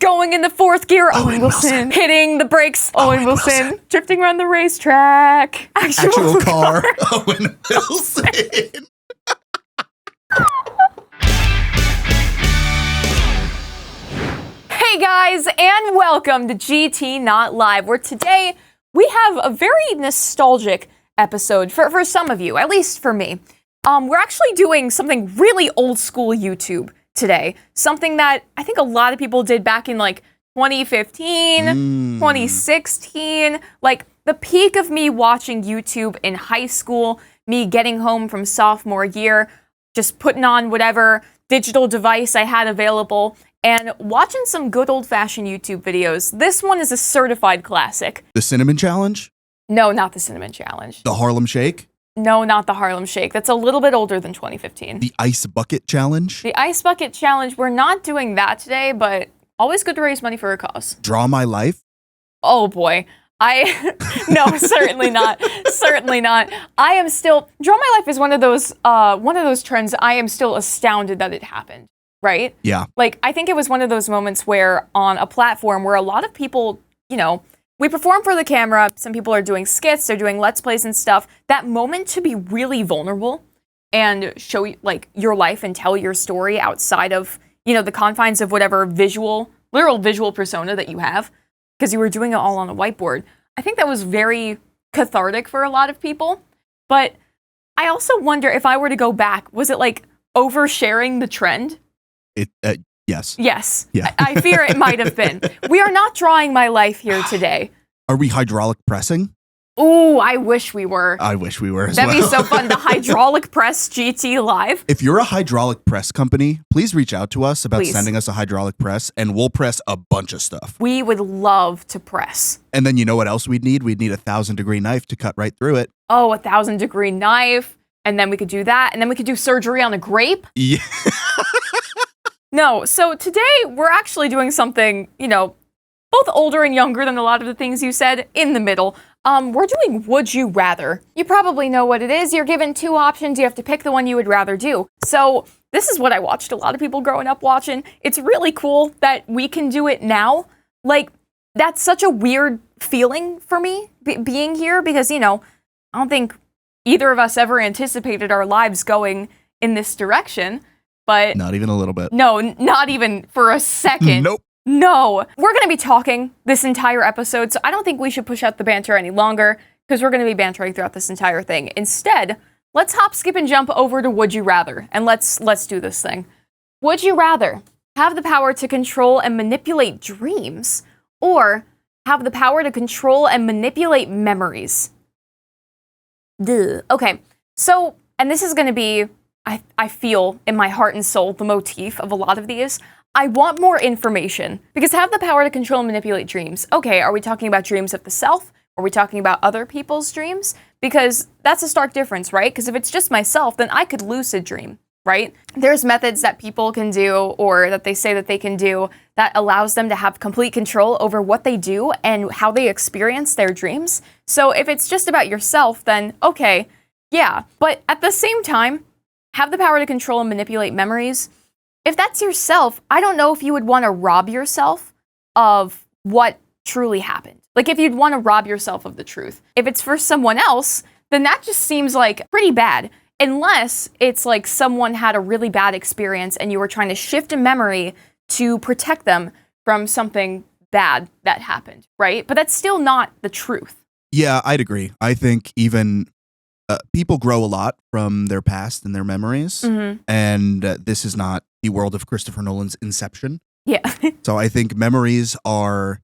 Going in the fourth gear, Owen Wilson. Hitting the brakes, Owen Wilson. Drifting around the racetrack, actual car. Owen Wilson. Hey guys, and welcome to GT Not Live, where today we have a very nostalgic episode for some of you, at least for me. We're actually doing something really old school YouTube today. Something that I think a lot of people did back in like 2015, 2016. Like the peak of me watching YouTube in high school, me getting home from sophomore year, just putting on whatever digital device I had available and watching some good old-fashioned YouTube videos. This one is a certified classic. The Cinnamon Challenge? No, not the Cinnamon Challenge. The Harlem Shake? No, not the Harlem Shake. That's a little bit older than 2015. The Ice Bucket Challenge? The Ice Bucket Challenge, we're not doing that today, but always good to raise money for a cause. Draw My Life? Oh boy. No, certainly not. Certainly not. I am still, Draw My Life is one of those trends I am still astounded that it happened, right? Yeah. Like, I think it was one of those moments where on a platform where a lot of people, you know, we perform for the camera, some people are doing skits, they're doing Let's Plays and stuff. That moment to be really vulnerable and show like your life and tell your story outside of, you know, the confines of whatever literal visual persona that you have, because you were doing it all on a whiteboard. I think that was very cathartic for a lot of people. But I also wonder if I were to go back, was it like oversharing the trend? Yes. Yes. Yeah. I fear it might have been. We are not drawing my life here today. Are we hydraulic pressing? Ooh, I wish we were. I wish we were as That'd well. be so fun. The hydraulic press GT Live. If you're a hydraulic press company, please reach out to us about Please. sending us a hydraulic press, and we'll press a bunch of stuff. We would love to press. And then you know what else we'd need? We'd need a 1,000-degree knife to cut right through it. Oh, 1,000-degree knife. And then we could do that. And then we could do surgery on a grape. Yeah. No, so today we're actually doing something, you know, both older and younger than a lot of the things you said, in the middle. We're doing Would You Rather. You probably know what it is. You're given two options. You have to pick the one you would rather do. So this is what I watched a lot of people growing up watching. It's really cool that we can do it now. Like, that's such a weird feeling for me, being here, because, you know, I don't think either of us ever anticipated our lives going in this direction. But Not even a little bit. no, not even for a second. Nope. No. We're going to be talking this entire episode, so I don't think we should push out the banter any longer, because we're going to be bantering throughout this entire thing. Instead, let's hop, skip, and jump over to Would You Rather, and let's do this thing. Would you rather have the power to control and manipulate dreams, or have the power to control and manipulate memories? Duh. Okay, so, and this is going to be, I feel in my heart and soul, the motif of a lot of these. I want more information, because have the power to control and manipulate dreams. Okay, are we talking about dreams of the self? Are we talking about other people's dreams? Because that's a stark difference, right? Because if it's just myself, then I could lucid dream, right? There's methods that people can do, or that they say that they can do, that allows them to have complete control over what they do and how they experience their dreams. So if it's just about yourself, then okay, yeah. But at the same time, have the power to control and manipulate memories. If that's yourself, I don't know if you would want to rob yourself of what truly happened. Like, if you'd want to rob yourself of the truth. If it's for someone else, then that just seems like pretty bad. Unless it's like someone had a really bad experience and you were trying to shift a memory to protect them from something bad that happened, right? But that's still not the truth. Yeah, I'd agree. I think even people grow a lot from their past and their memories. Mm-hmm. And this is not the world of Christopher Nolan's Inception. Yeah. So I think memories are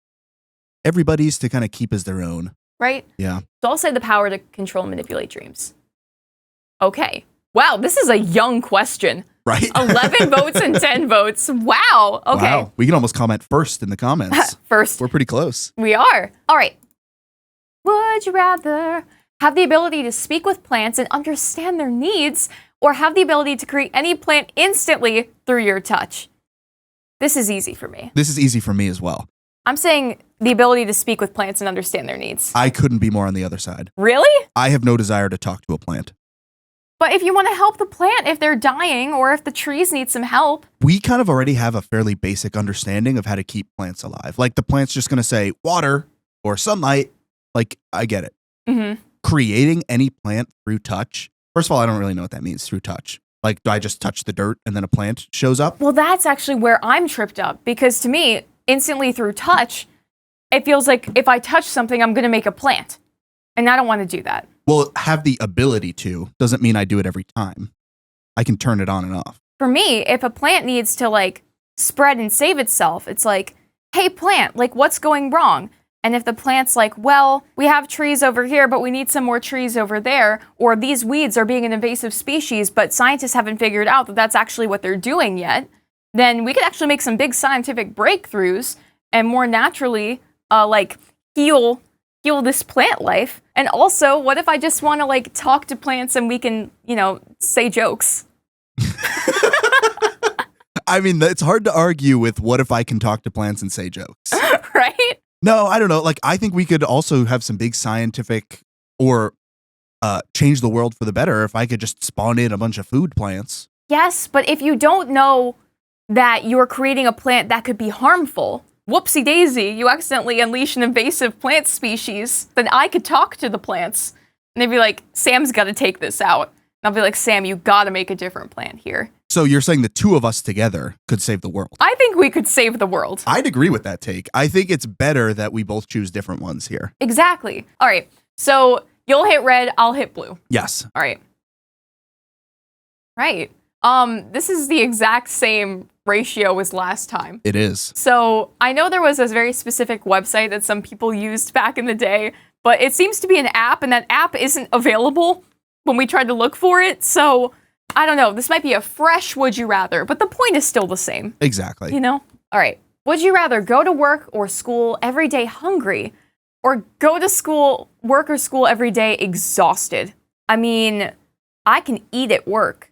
everybody's to kind of keep as their own. Right? Yeah. So I'll say the power to control and manipulate dreams. Okay. Wow, this is a young question. Right? 11 votes and 10 votes. Wow. Okay. Wow. We can almost comment first in the comments. First. We're pretty close. We are. All right. Would you rather have the ability to speak with plants and understand their needs, or have the ability to create any plant instantly through your touch? This is easy for me. This is easy for me as well. I'm saying the ability to speak with plants and understand their needs. I couldn't be more on the other side. Really? I have no desire to talk to a plant. But if you want to help the plant, if they're dying or if the trees need some help. We kind of already have a fairly basic understanding of how to keep plants alive. Like the plant's just going to say water or sunlight. Like, I get it. Mm-hmm. Creating any plant through touch. First of all, I don't really know what that means, through touch. Like, do I just touch the dirt and then a plant shows up? Well, that's actually where I'm tripped up. Because to me, instantly through touch, it feels like if I touch something, I'm going to make a plant. And I don't want to do that. Well, have the ability to doesn't mean I do it every time. I can turn it on and off. For me, if a plant needs to like spread and save itself, it's like, hey plant, like what's going wrong? And if the plant's like, well, we have trees over here, but we need some more trees over there, or these weeds are being an invasive species, but scientists haven't figured out that that's actually what they're doing yet, then we could actually make some big scientific breakthroughs and more naturally like heal this plant life. And also, what if I just want to like talk to plants and we can, say jokes? I mean, it's hard to argue with what if I can talk to plants and say jokes. Right? No, I don't know. Like, I think we could also have some big scientific or change the world for the better if I could just spawn in a bunch of food plants. Yes, but if you don't know that you're creating a plant that could be harmful, whoopsie daisy, you accidentally unleash an invasive plant species, then I could talk to the plants. And they'd be like, Sam's got to take this out. And I'll be like, Sam, you got to make a different plant here. So you're saying the two of us together could save the world? I think we could save the world. I'd agree with that take. I think it's better that we both choose different ones here. Exactly. All right. So you'll hit red, I'll hit blue. Yes. All right. Right. This is the exact same ratio as last time. It is. So I know there was a very specific website that some people used back in the day, but it seems to be an app, and that app isn't available when we tried to look for it. So I don't know. This might be a fresh would you rather, but the point is still the same. Exactly. All right. Would you rather go to work or school every day hungry, or go to school, work or school every day exhausted? I mean, I can eat at work.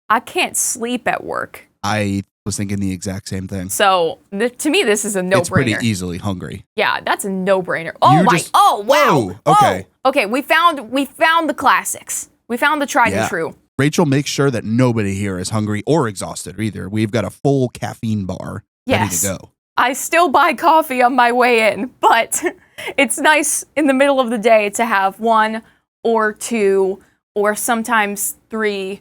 I can't sleep at work. I was thinking the exact same thing. So to me, this is a no-brainer. It's pretty easily hungry. Yeah, that's a no-brainer. Oh wow. Whoa, okay. Okay, we found the classics. We found the tried and true. Rachel makes sure that nobody here is hungry or exhausted either. We've got a full caffeine bar ready to go. I still buy coffee on my way in, but it's nice in the middle of the day to have 1 or 2 or sometimes 3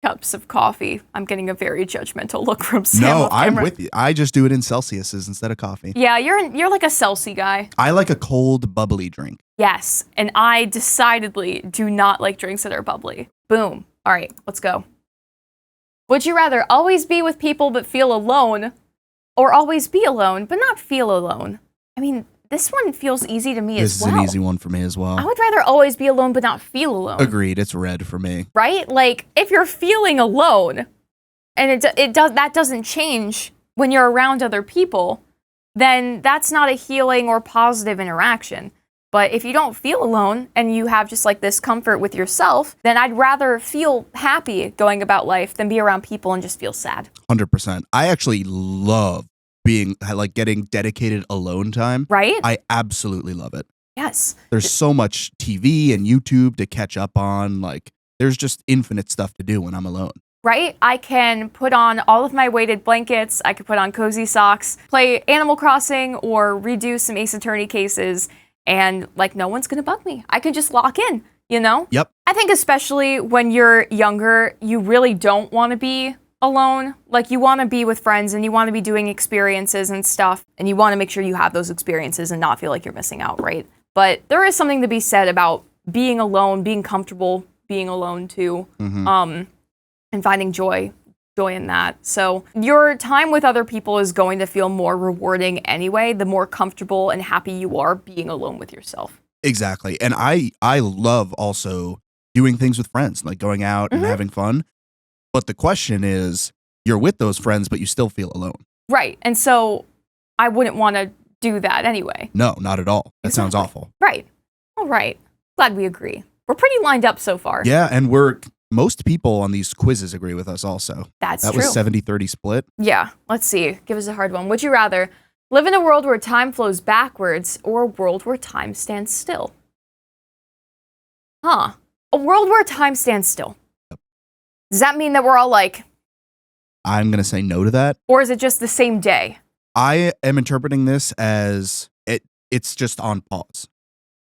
cups of coffee. I'm getting a very judgmental look from Sam. No, I'm with you. I just do it in Celsiuses instead of coffee. Yeah, you're like a Celsi guy. I like a cold, bubbly drink. Yes, and I decidedly do not like drinks that are bubbly. Boom. All right, let's go. Would you rather always be with people but feel alone, or always be alone but not feel alone? I mean, this one feels easy to me as well. This is an easy one for me as well. I would rather always be alone but not feel alone. Agreed. It's red for me. Right? Like, if you're feeling alone, and that doesn't change when you're around other people, then that's not a healing or positive interaction. But if you don't feel alone and you have just like this comfort with yourself, then I'd rather feel happy going about life than be around people and just feel sad. 100%. I actually love getting dedicated alone time. Right? I absolutely love it. Yes. There's so much TV and YouTube to catch up on. Like, there's just infinite stuff to do when I'm alone. Right? I can put on all of my weighted blankets. I could put on cozy socks, play Animal Crossing, or redo some Ace Attorney cases. And like, no one's going to bug me. I can just lock in, Yep. I think especially when you're younger, you really don't want to be alone. Like, you want to be with friends and you want to be doing experiences and stuff. And you want to make sure you have those experiences and not feel like you're missing out, right? But there is something to be said about being alone, being comfortable being alone too, and finding joy in that. So your time with other people is going to feel more rewarding anyway, the more comfortable and happy you are being alone with yourself. Exactly. And I love also doing things with friends, like going out and having fun. But the question is, you're with those friends, but you still feel alone. Right. And so I wouldn't want to do that anyway. No, not at all. That sounds awful. Right. All right. Glad we agree. We're pretty lined up so far. Yeah, and most people on these quizzes agree with us also. That true. Was 70-30 split. Yeah. Let's see. Give us a hard one. Would you rather live in a world where time flows backwards or a world where time stands still? A world where time stands still. Does that mean that we're all like, I'm going to say no to that. or is it just the same day? I am interpreting this as it's just on pause.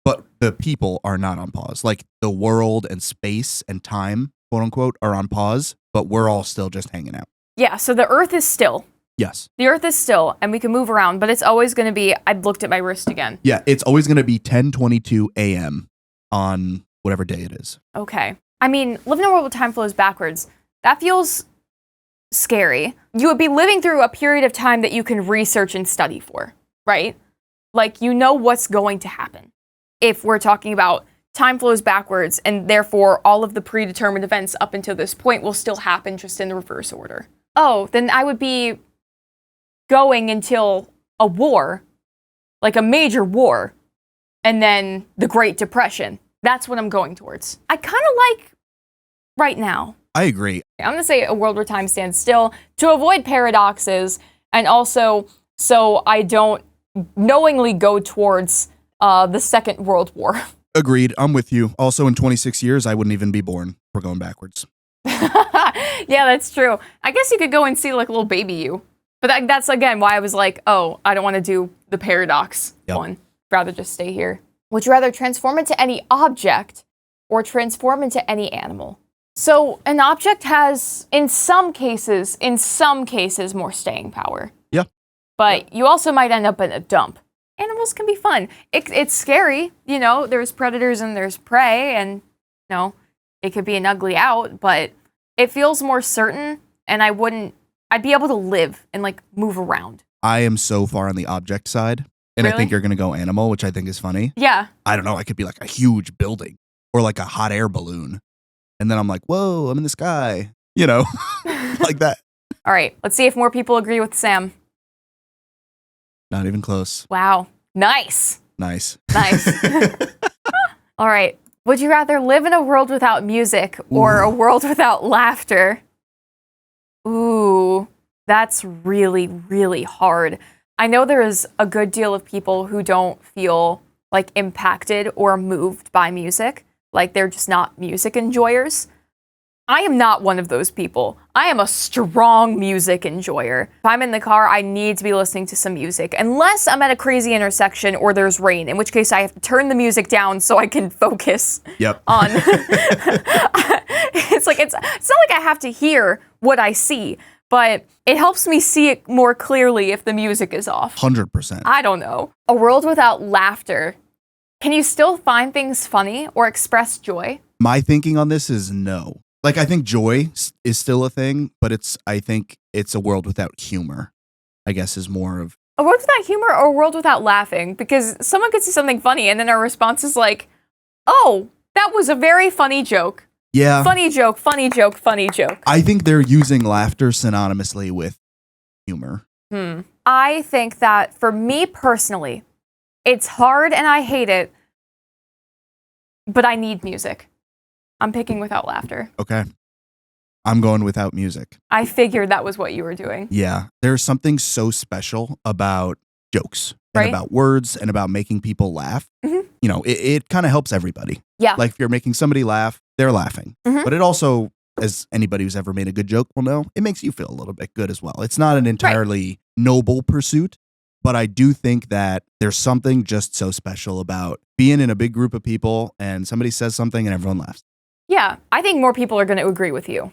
But the people are not on pause. Like the world and space and time, quote unquote, are on pause, but we're all still just hanging out. Yeah, so the Earth is still. Yes. The Earth is still, and we can move around, but it's always going to be, I've looked at my wrist again. Yeah, it's always going to be 10:22 a.m. on whatever day it is. Okay. I mean, living in a world where time flows backwards, that feels scary. You would be living through a period of time that you can research and study for, right? Like, you know what's going to happen. If we're talking about time flows backwards, and therefore all of the predetermined events up until this point will still happen just in the reverse order. Oh, then I would be going until a war, like a major war, and then the Great Depression. That's what I'm going towards. I kind of like right now. I agree. I'm going to say a world where time stands still to avoid paradoxes, and also so I don't knowingly go towards the Second World War. Agreed. I'm with you. Also, in 26 years, I wouldn't even be born. We're going backwards. Yeah, that's true. I guess you could go and see like little baby you. But that's, again, why I was like, oh, I don't want to do the paradox one. Rather just stay here. Would you rather transform into any object or transform into any animal? So an object has, in some cases, more staying power. Yeah. But you also might end up in a dump. Animals can be fun. It's scary, you know, there's predators and there's prey, and, you know, it could be an ugly out, but it feels more certain, and I'd be able to live and, like, move around. I am so far on the object side, and Really? I think you're going to go animal, which I think is funny. Yeah. I don't know. I could be like a huge building or like a hot air balloon. And then I'm like, whoa, I'm in the sky, you know, like that. All right, let's see if more people agree with Sam. Not even close. Wow. Nice. Nice. Nice. All right. Would you rather live in a world without music or a world without laughter? Ooh, that's really, really hard. I know there is a good deal of people who don't feel like impacted or moved by music. Like they're just not music enjoyers. I am not one of those people. I am a strong music enjoyer. If I'm in the car, I need to be listening to some music, unless I'm at a crazy intersection or there's rain, in which case I have to turn the music down so I can focus on. It's not like I have to hear what I see, but it helps me see it more clearly if the music is off. 100%. I don't know. A world without laughter. Can you still find things funny or express joy? My thinking on this is no. Like, I think joy is still a thing, but I think it's a world without humor, I guess, is more of... A world without humor or a world without laughing? Because someone could say something funny and then our response is like, oh, that was a very funny joke. Yeah. Funny joke, funny joke, funny joke. I think they're using laughter synonymously with humor. I think that for me personally, it's hard and I hate it, but I need music. I'm picking without laughter. Okay. I'm going without music. I figured that was what you were doing. Yeah. There's something so special about jokes and Right? about words and about making people laugh. Mhm. You know, it kind of helps everybody. Yeah. Like if you're making somebody laugh, they're laughing. Mhm. But it also, as anybody who's ever made a good joke will know, it makes you feel a little bit good as well. It's not an entirely noble pursuit, but I do think that there's something just so special about being in a big group of people and somebody says something and everyone laughs. Yeah, I think more people are going to agree with you.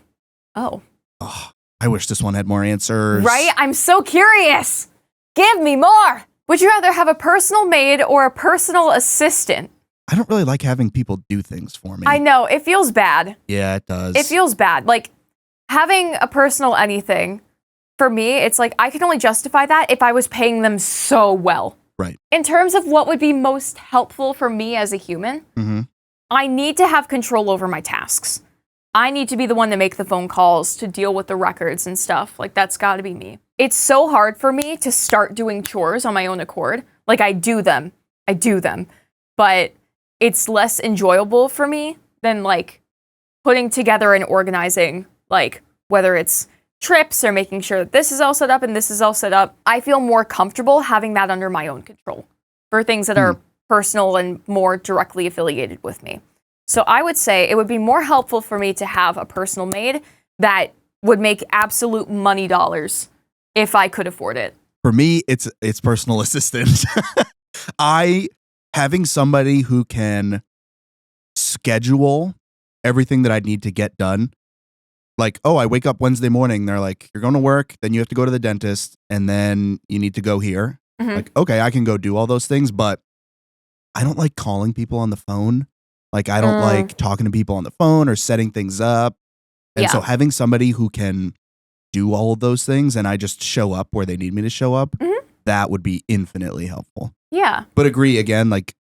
Oh. I wish this one had more answers. Right? I'm so curious. Give me more. Would you rather have a personal maid or a personal assistant? I don't really like having people do things for me. I know, it feels bad. Yeah, it does. It feels bad. Like, having a personal anything, for me, it's like I can only justify that if I was paying them so well. Right. In terms of what would be most helpful for me as a human, Mm-hmm. I need to have control over my tasks. I need to be the one to make the phone calls, to deal with the records and stuff. Like, that's got to be me. It's so hard for me to start doing chores on my own accord. Like, I do them, but it's less enjoyable for me than, like, putting together and organizing, like, whether it's trips or making sure that this is all set up and this is all set up. I feel more comfortable having that under my own control for things that are personal and more directly affiliated with me. So I would say it would be more helpful for me to have a personal maid that would make absolute money dollars if I could afford it. For me, it's personal assistant. Having somebody who can schedule everything that I need to get done. Like, oh, I wake up Wednesday morning. They're like, you're going to work, then you have to go to the dentist, and then you need to go here. Mm-hmm. Like, okay, I can go do all those things, but I don't like calling people on the phone. Like, I don't like talking to people on the phone or setting things up. And so having somebody who can do all of those things and I just show up where they need me to show up, that would be infinitely helpful. Yeah. But agree again, like,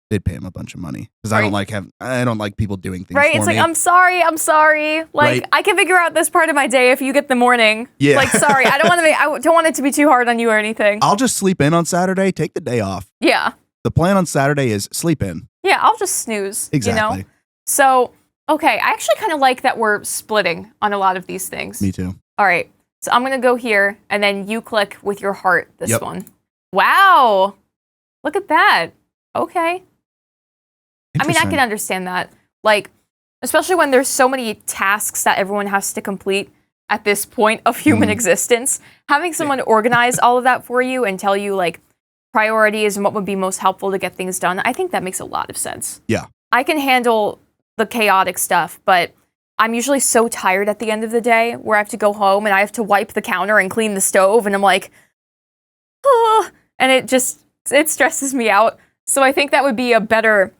they'd pay him a bunch of money because I don't like people doing things. Right. For It's me. like, I'm sorry. Like, I can figure out this part of my day if you get the morning. Yeah. Like, sorry. I don't want it to be too hard on you or anything. I'll just sleep in on Saturday, take the day off. Yeah. The plan on Saturday is sleep in. Yeah, I'll just snooze. Exactly. You know? So, okay, I actually kind of like that we're splitting on a lot of these things. Me too. All right, so I'm going to go here, and then you click with your heart this one. Wow. Look at that. Okay. I mean, I can understand that. Like, especially when there's so many tasks that everyone has to complete at this point of human existence. Having someone organize all of that for you and tell you, like, priorities and what would be most helpful to get things done, I think that makes a lot of sense. Yeah. I can handle the chaotic stuff, but I'm usually so tired at the end of the day where I have to go home and I have to wipe the counter and clean the stove, and I'm like, oh, and it stresses me out. So I think that would be a better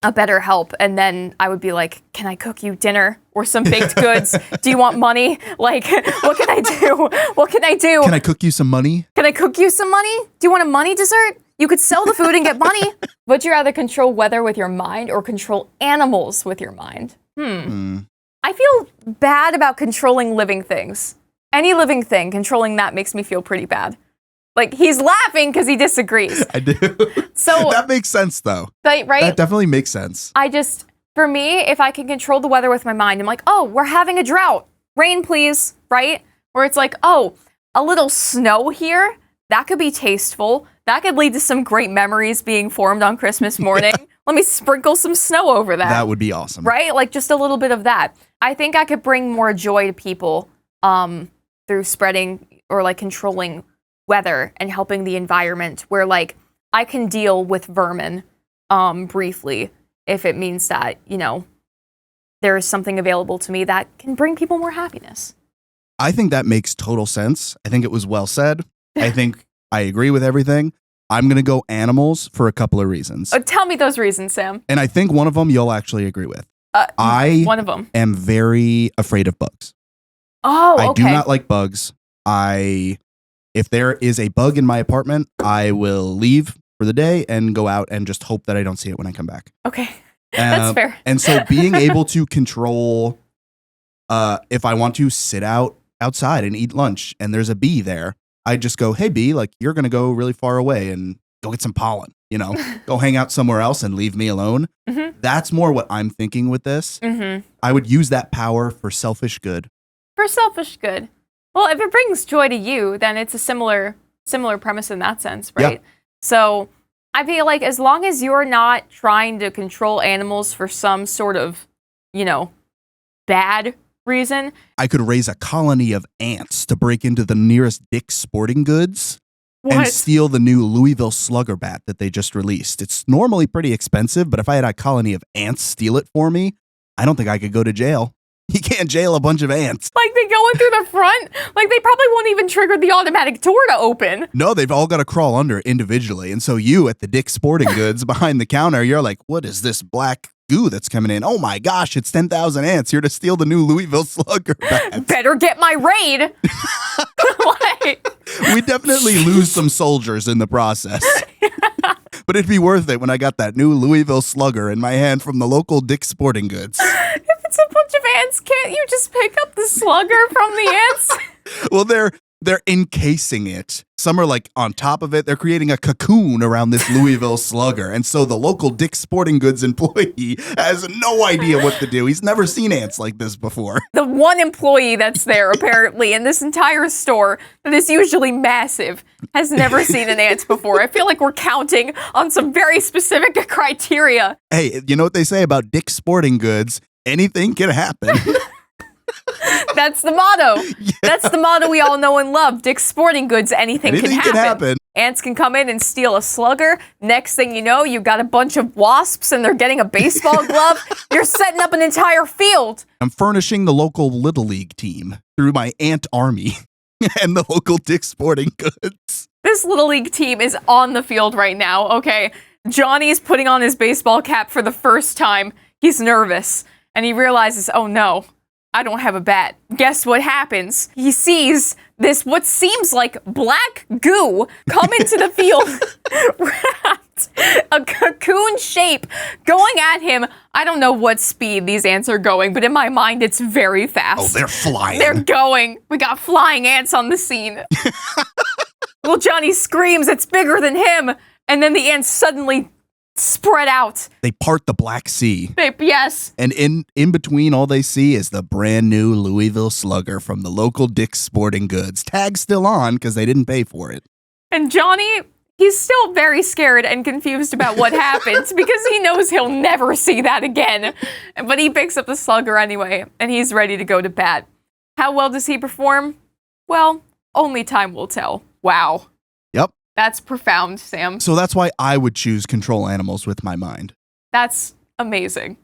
help. And then I would be like, can I cook you dinner or some baked goods? Do you want money? Like, what can I do? What can I do? Can I cook you some money? Can I cook you some money? Do you want a money dessert? You could sell the food and get money. Would you rather control weather with your mind or control animals with your mind? I feel bad about controlling living things. Any living thing, controlling that makes me feel pretty bad. Like, he's laughing because he disagrees. I do. So that makes sense, though. Right? That definitely makes sense. For me, if I can control the weather with my mind, I'm like, oh, we're having a drought. Rain, please, right? Where it's like, oh, a little snow here, that could be tasteful. That could lead to some great memories being formed on Christmas morning. Let me sprinkle some snow over that. That would be awesome. Right? Like, just a little bit of that. I think I could bring more joy to people through spreading or, like, controlling weather and helping the environment, where, like, I can deal with vermin briefly if it means that, you know, there is something available to me that can bring people more happiness. I think that makes total sense. I think it was well said. I think I agree with everything. I'm going to go animals for a couple of reasons. Tell me those reasons, Sam. And I think one of them you'll actually agree with. One of them. am very afraid of bugs. Oh, okay. I do not like bugs. If there is a bug in my apartment, I will leave for the day and go out and just hope that I don't see it when I come back. Okay. That's fair. And so being able to control, if I want to sit outside and eat lunch and there's a bee there, I just go, hey, bee, like, you're going to go really far away and go get some pollen, you know, go hang out somewhere else and leave me alone. Mm-hmm. That's more what I'm thinking with this. Mm-hmm. I would use that power for selfish good. For selfish good. Well, if it brings joy to you, then it's a similar premise in that sense, right? Yeah. So I feel like as long as you're not trying to control animals for some sort of, you know, bad reason. I could raise a colony of ants to break into the nearest Dick's Sporting Goods and steal the new Louisville Slugger bat that they just released. It's normally pretty expensive, but if I had a colony of ants steal it for me, I don't think I could go to jail. You can't jail a bunch of ants. Like, they go in through the front? Like, they probably won't even trigger the automatic door to open. No, they've all got to crawl under individually. And so you at the Dick's Sporting Goods behind the counter, you're like, what is this black goo that's coming in? Oh my gosh, it's 10,000 ants here to steal the new Louisville Slugger bat. Better get my raid. Like, we definitely lose some soldiers in the process. But it'd be worth it when I got that new Louisville Slugger in my hand from the local Dick's Sporting Goods. If it's a bunch of ants, can't you just pick up the slugger from the ants? Well, They're encasing it. Some are like on top of it. They're creating a cocoon around this Louisville Slugger. And so the local Dick's Sporting Goods employee has no idea what to do. He's never seen ants like this before. The one employee that's there, apparently, in this entire store that is usually massive, has never seen an ant before. I feel like we're counting on some very specific criteria. Hey, you know what they say about Dick's Sporting Goods? Anything can happen. That's the motto. Yeah. That's the motto we all know and love. Dick's Sporting Goods, anything can happen. Ants can come in and steal a slugger. Next thing you know, you've got a bunch of wasps and they're getting a baseball glove. You're setting up an entire field. I'm furnishing the local Little League team through my ant army and the local Dick's Sporting Goods. This Little League team is on the field right now, okay? Johnny's putting on his baseball cap for the first time. He's nervous and he realizes, oh no, I don't have a bat. Guess what happens? He sees this, what seems like black goo, come into the field, wrapped, a cocoon shape, going at him. I don't know what speed these ants are going, but in my mind, it's very fast. Oh, they're flying. They're going. We got flying ants on the scene. Well, Johnny screams, it's bigger than him. And then the ants suddenly spread out. They part the Black Sea. Yes. And in between, all they see is the brand new Louisville Slugger from the local Dick's Sporting Goods. Tag still on because they didn't pay for it. And Johnny, he's still very scared and confused about what happened because he knows he'll never see that again. But he picks up the slugger anyway, and he's ready to go to bat. How well does he perform? Well, only time will tell. Wow. Yep. That's profound, Sam. So that's why I would choose control animals with my mind. That's amazing.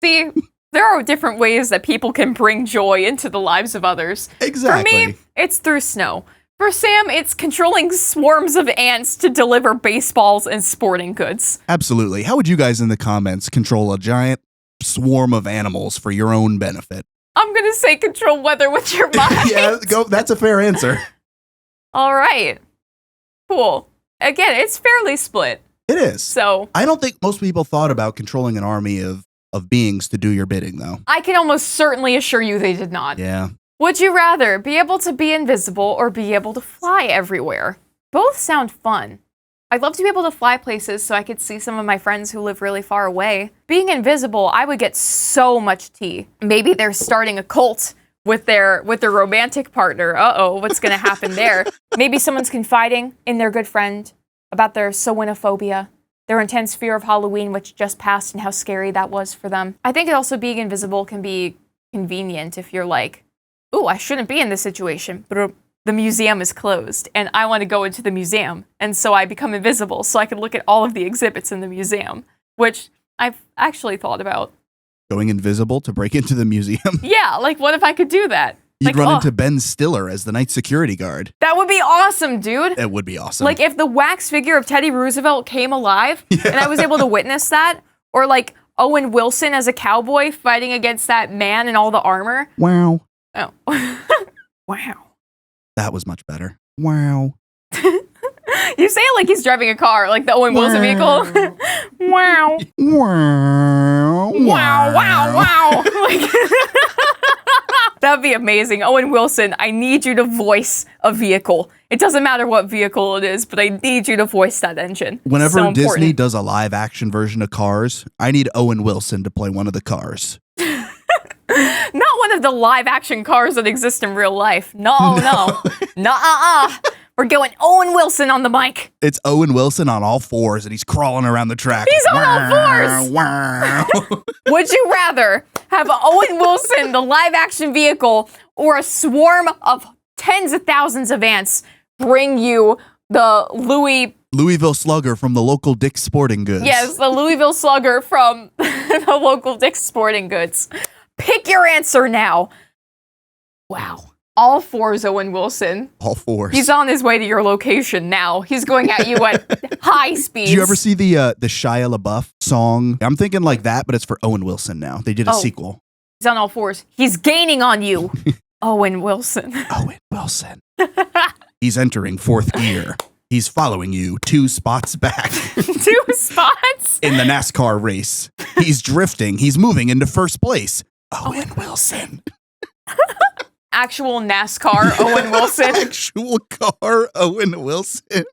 See, there are different ways that people can bring joy into the lives of others. Exactly. For me, it's through snow. For Sam, it's controlling swarms of ants to deliver baseballs and sporting goods. Absolutely. How would you guys in the comments control a giant swarm of animals for your own benefit? I'm going to say control weather with your mind. Yeah, go. That's a fair answer. All right. Cool. Again, it's fairly split. It is. So I don't think most people thought about controlling an army of beings to do your bidding, though. I can almost certainly assure you they did not. Yeah. Would you rather be able to be invisible or be able to fly everywhere? Both sound fun. I'd love to be able to fly places so I could see some of my friends who live really far away. Being invisible, I would get so much tea. Maybe they're starting a cult with their romantic partner. Uh-oh, what's going to happen there? Maybe someone's confiding in their good friend about their soinophobia, their intense fear of Halloween, which just passed, and how scary that was for them. I think also being invisible can be convenient if you're like, ooh, I shouldn't be in this situation, but the museum is closed, and I want to go into the museum, and so I become invisible so I can look at all of the exhibits in the museum, which I've actually thought about. Going invisible to break into the museum? Yeah, like what if I could do that? You'd run into Ben Stiller as the night security guard. That would be awesome, dude. It would be awesome. Like if the wax figure of Teddy Roosevelt came alive and I was able to witness that, or like Owen Wilson as a cowboy fighting against that man in all the armor. Wow. Oh. Wow. That was much better. Wow. You say it like he's driving a car, like the Owen Wilson vehicle. Wow. Wow. Wow, wow, wow. Like, that'd be amazing. Owen Wilson, I need you to voice a vehicle. It doesn't matter what vehicle it is, but I need you to voice that engine. Whenever so Disney does a live action version of Cars, I need Owen Wilson to play one of the cars. Not one of the live action cars that exist in real life. No. Nuh-uh. We're going Owen Wilson on the mic. It's Owen Wilson on all fours, and he's crawling around the track. He's on all fours. Wow. Would you rather have Owen Wilson, the live action vehicle, or a swarm of tens of thousands of ants bring you the Louisville Slugger from the local Dick's Sporting Goods? Yes, the Louisville Slugger from the local Dick's Sporting Goods. Pick your answer now. Wow. All fours, Owen Wilson. All fours. He's on his way to your location now. He's going at you at high speeds. Did you ever see the Shia LaBeouf song? I'm thinking like that, but it's for Owen Wilson now. They did a sequel. He's on all fours. He's gaining on you. Owen Wilson. Owen Wilson. He's entering fourth gear. He's following you 2 spots back. 2 spots? In the NASCAR race. He's drifting. He's moving into first place. Owen Wilson. Actual NASCAR Owen Wilson. Actual car Owen Wilson.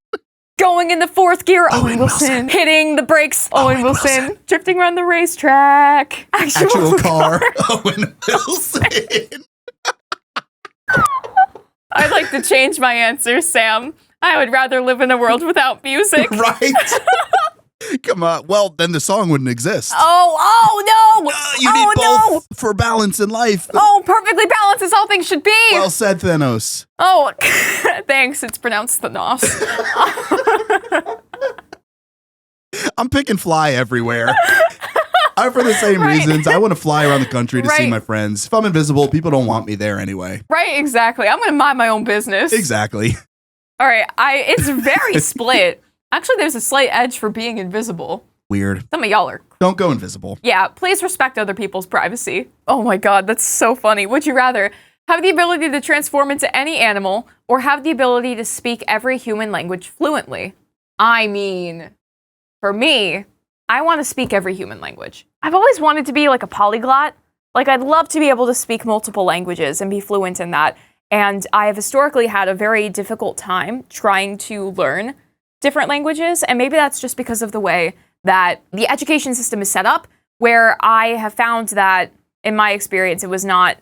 Going in the fourth gear, Owen Wilson. Hitting the brakes, Owen Wilson. Drifting around the racetrack. Actual car Owen Wilson. I'd like to change my answer, Sam. I would rather live in a world without music. Right? Come on. Well, then the song wouldn't exist. Oh no! You need both for balance in life. Oh, perfectly balanced as all things should be. Well said, Thanos. Oh, thanks. It's pronounced Thanos. I'm picking fly everywhere. I'm for the same reasons. I want to fly around the country to see my friends. If I'm invisible, people don't want me there anyway. Right, exactly. I'm going to mind my own business. Exactly. All right, it's very split. Actually, there's a slight edge for being invisible. Weird. Some of y'all are. Don't go invisible. Yeah, please respect other people's privacy. Oh my god, that's so funny. Would you rather have the ability to transform into any animal or have the ability to speak every human language fluently? I mean, for me, I want to speak every human language. I've always wanted to be like a polyglot. Like, I'd love to be able to speak multiple languages and be fluent in that. And I have historically had a very difficult time trying to learn different languages. And maybe that's just because of the way that the education system is set up, where I have found that, in my experience, it was not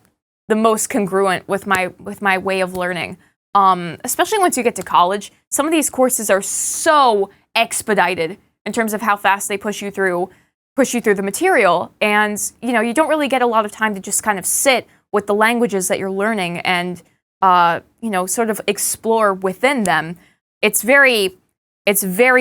the most congruent with my way of learning. Especially once you get to college, some of these courses are so expedited in terms of how fast they push you through the material, and you don't really get a lot of time to just kind of sit with the languages that you're learning and sort of explore within them. It's very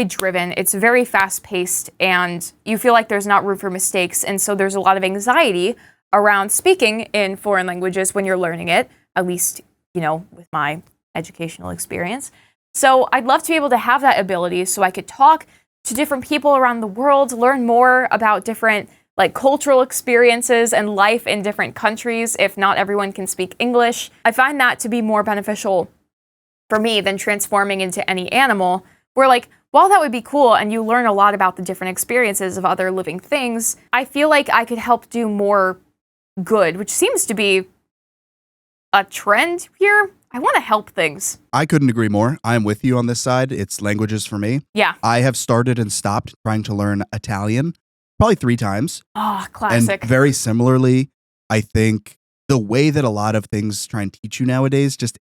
driven, it's very fast-paced, and you feel like there's not room for mistakes, and so there's a lot of anxiety around speaking in foreign languages when you're learning it, at least, with my educational experience. So I'd love to be able to have that ability so I could talk to different people around the world, learn more about different cultural experiences and life in different countries if not everyone can speak English. I find that to be more beneficial for me than transforming into any animal, where while that would be cool and you learn a lot about the different experiences of other living things, I feel like I could help do more good, which seems to be a trend here. I want to help things. I couldn't agree more. I'm with you on this side. It's languages for me. Yeah. I have started and stopped trying to learn Italian probably 3 times. Oh, classic. And very similarly, I think the way that a lot of things try and teach you nowadays just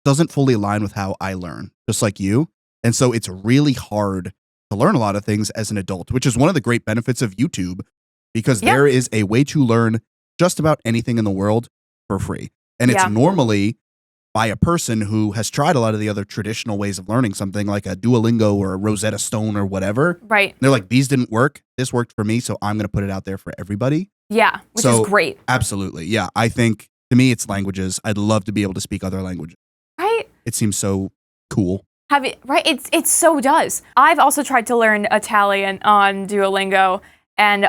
doesn't fully align with how I learn, just like you. And so it's really hard to learn a lot of things as an adult, which is one of the great benefits of YouTube, because there is a way to learn just about anything in the world for free. And it's normally by a person who has tried a lot of the other traditional ways of learning something, like a Duolingo or a Rosetta Stone or whatever. Right. And they're like, these didn't work. This worked for me, so I'm going to put it out there for everybody. Yeah, which is great. Absolutely. Yeah, I think, to me, it's languages. I'd love to be able to speak other languages. Right? It seems so cool. Right? It so does. I've also tried to learn Italian on Duolingo, and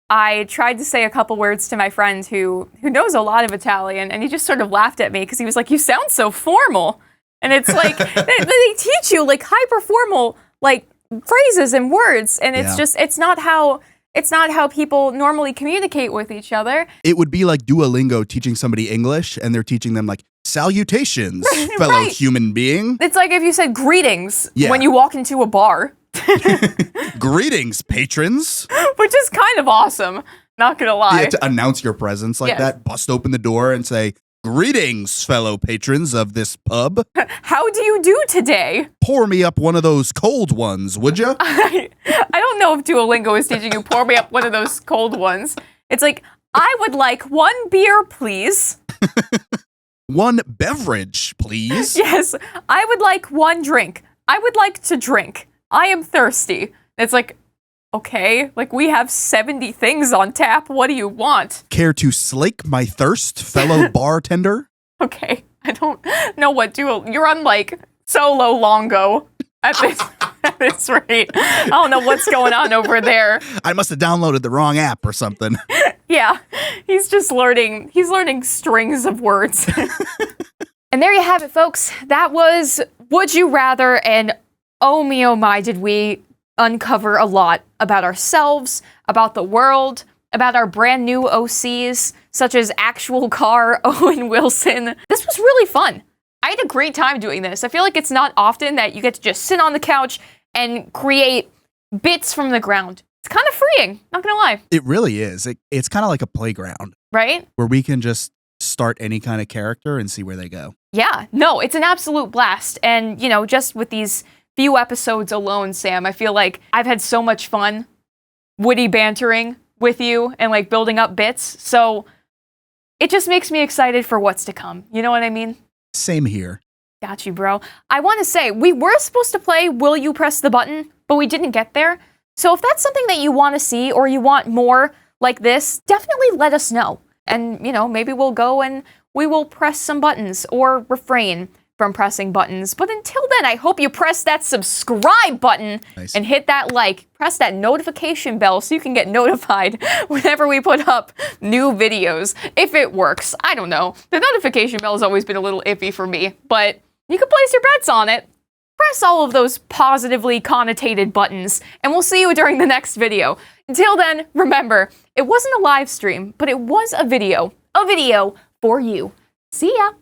I tried to say a couple words to my friend who knows a lot of Italian, and he just sort of laughed at me because he was like, "You sound so formal." And it's like they teach you hyper formal phrases and words, and it's just it's not how people normally communicate with each other. It would be like Duolingo teaching somebody English, and they're teaching them salutations, fellow human being. It's like if you said greetings when you walk into a bar. Greetings, patrons. Which is kind of awesome, not gonna lie. Yeah, to announce your presence like that, bust open the door and say, greetings, fellow patrons of this pub. How do you do today? Pour me up one of those cold ones, would you? I don't know if Duolingo is teaching you pour me up one of those cold ones. It's like, I would like 1 beer, please. 1 beverage, please. Yes, I would like 1 drink. I would like to drink. I am thirsty. It's like, okay, we have 70 things on tap. What do you want? Care to slake my thirst, fellow bartender? Okay, I don't know what you're on Solo Longo at this rate. I don't know what's going on over there. I must have downloaded the wrong app or something. Yeah, he's learning strings of words. And there you have it, folks. That was Would You Rather, and oh me, oh my, did we uncover a lot about ourselves, about the world, about our brand new OCs, such as Actual Car, Owen Wilson. This was really fun. I had a great time doing this. I feel like it's not often that you get to just sit on the couch and create bits from the ground. It's kind of freeing, not gonna lie. It really is. It's kind of like a playground. Right? Where we can just start any kind of character and see where they go. Yeah, no, it's an absolute blast. And, you know, just with these few episodes alone, Sam, I feel like I've had so much fun witty bantering with you and like building up bits. So it just makes me excited for what's to come. You know what I mean? Same here. Got you, bro. I want to say, we were supposed to play Will You Press the Button, but we didn't get there. So if that's something that you want to see or you want more like this, definitely let us know. And, you know, maybe we'll go and we will press some buttons or refrain from pressing buttons. But until then, I hope you press that subscribe button and hit that like. Press that notification bell so you can get notified whenever we put up new videos. If it works, I don't know. The notification bell has always been a little iffy for me, but you can place your bets on it. Press all of those positively connotated buttons, and we'll see you during the next video. Until then, remember, it wasn't a live stream, but it was a video for you. See ya!